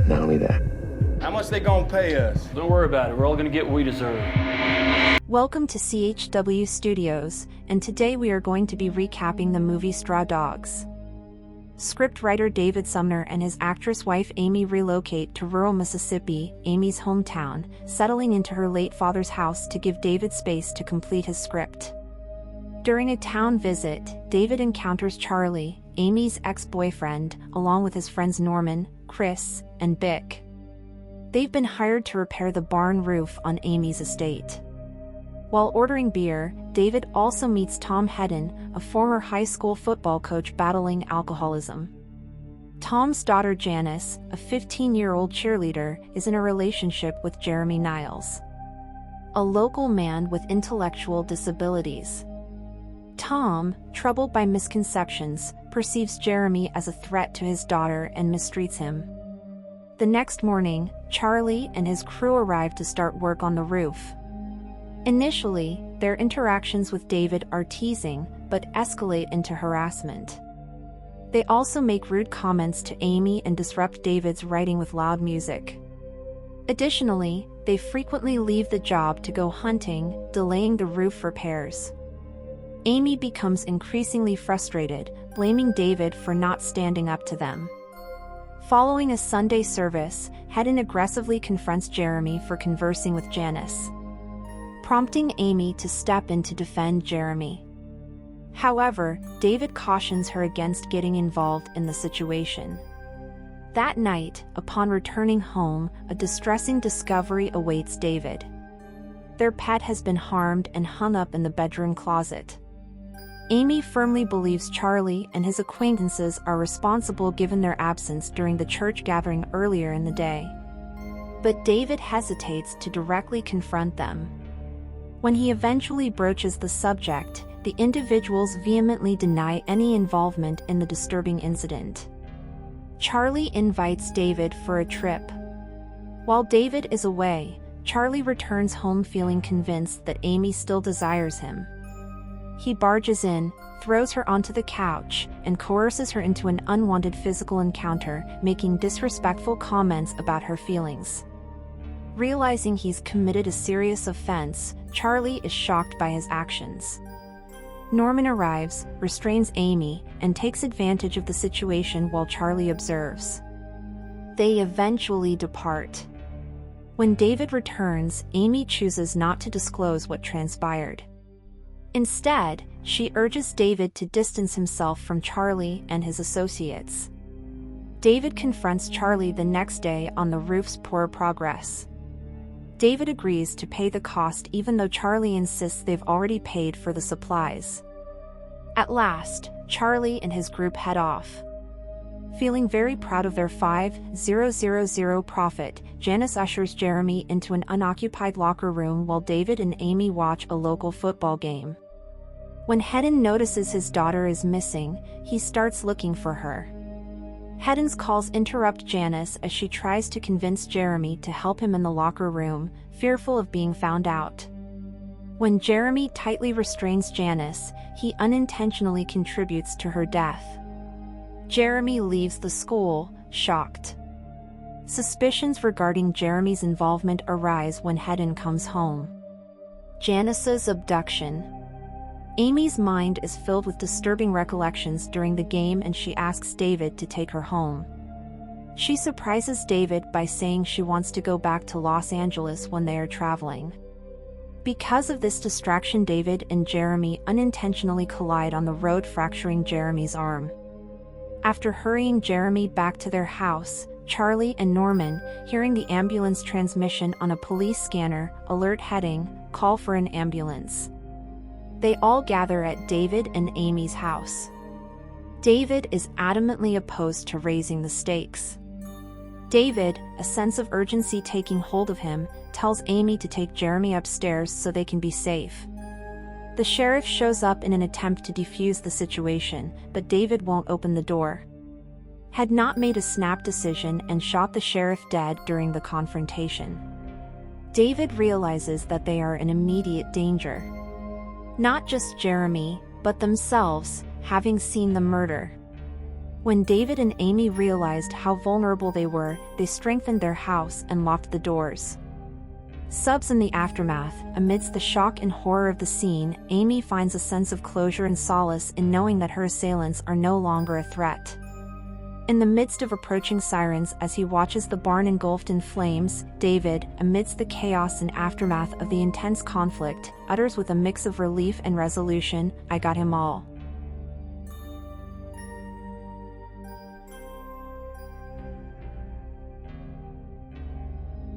Not only that, How much they gonna pay us? Don't worry about it. We're all gonna get what we deserve. Welcome to CHW Studios, and today we are going to be recapping the movie Straw Dogs. Scriptwriter David Sumner and his actress wife Amy relocate to rural Mississippi, Amy's hometown, settling into her late father's house to give David space to complete his script. During a town visit, David encounters Charlie, Amy's ex-boyfriend, along with his friends Norman, Chris, and Bick. They've been hired to repair the barn roof on Amy's estate. While ordering beer, David also meets Tom Hedden, a former high school football coach battling alcoholism. Tom's daughter Janice, a 15-year-old cheerleader, is in a relationship with Jeremy Niles, a local man with intellectual disabilities. Tom, troubled by misconceptions, perceives Jeremy as a threat to his daughter and mistreats him. The next morning, Charlie and his crew arrive to start work on the roof. Initially, their interactions with David are teasing, but escalate into harassment. They also make rude comments to Amy and disrupt David's writing with loud music. Additionally, they frequently leave the job to go hunting, delaying the roof repairs. Amy becomes increasingly frustrated, blaming David for not standing up to them. Following a Sunday service, Hedden aggressively confronts Jeremy for conversing with Janice, prompting Amy to step in to defend Jeremy. However, David cautions her against getting involved in the situation. That night, upon returning home, a distressing discovery awaits David. Their pet has been harmed and hung up in the bedroom closet. Amy firmly believes Charlie and his acquaintances are responsible given their absence during the church gathering earlier in the day. But David hesitates to directly confront them. When he eventually broaches the subject, the individuals vehemently deny any involvement in the disturbing incident. Charlie invites David for a trip. While David is away, Charlie returns home feeling convinced that Amy still desires him. He barges in, throws her onto the couch, and coerces her into an unwanted physical encounter, making disrespectful comments about her feelings. Realizing he's committed a serious offense, Charlie is shocked by his actions. Norman arrives, restrains Amy, and takes advantage of the situation while Charlie observes. They eventually depart. When David returns, Amy chooses not to disclose what transpired. Instead, she urges David to distance himself from Charlie and his associates. David confronts Charlie the next day on the roof's poor progress. David agrees to pay the cost even though Charlie insists they've already paid for the supplies. At last, Charlie and his group head off. Feeling very proud of their 5,000 profit, Janice ushers Jeremy into an unoccupied locker room while David and Amy watch a local football game. When Hedden notices his daughter is missing, he starts looking for her. Hedden's calls interrupt Janice as she tries to convince Jeremy to help him in the locker room, fearful of being found out. When Jeremy tightly restrains Janice, he unintentionally contributes to her death. Jeremy leaves the school, shocked. Suspicions regarding Jeremy's involvement arise when Hedden comes home. Janice's abduction. Amy's mind is filled with disturbing recollections during the game and she asks David to take her home. She surprises David by saying she wants to go back to Los Angeles when they are traveling. Because of this distraction, David and Jeremy unintentionally collide on the road, fracturing Jeremy's arm. After hurrying Jeremy back to their house, Charlie and Norman, hearing the ambulance transmission on a police scanner, alert Hedden, call for an ambulance. They all gather at David and Amy's house. David is adamantly opposed to raising the stakes. David, a sense of urgency taking hold of him, tells Amy to take Jeremy upstairs so they can be safe. The sheriff shows up in an attempt to defuse the situation, but David won't open the door. Had not made a snap decision and shot the sheriff dead during the confrontation. David realizes that they are in immediate danger. Not just Jeremy, but themselves, having seen the murder. When David and Amy realized how vulnerable they were, they strengthened their house and locked the doors. Subs in the aftermath. Amidst the shock and horror of the scene, Amy finds a sense of closure and solace in knowing that her assailants are no longer a threat. In the midst of approaching sirens, as he watches the barn engulfed in flames, David, amidst the chaos and aftermath of the intense conflict, utters with a mix of relief and resolution, "I got him all."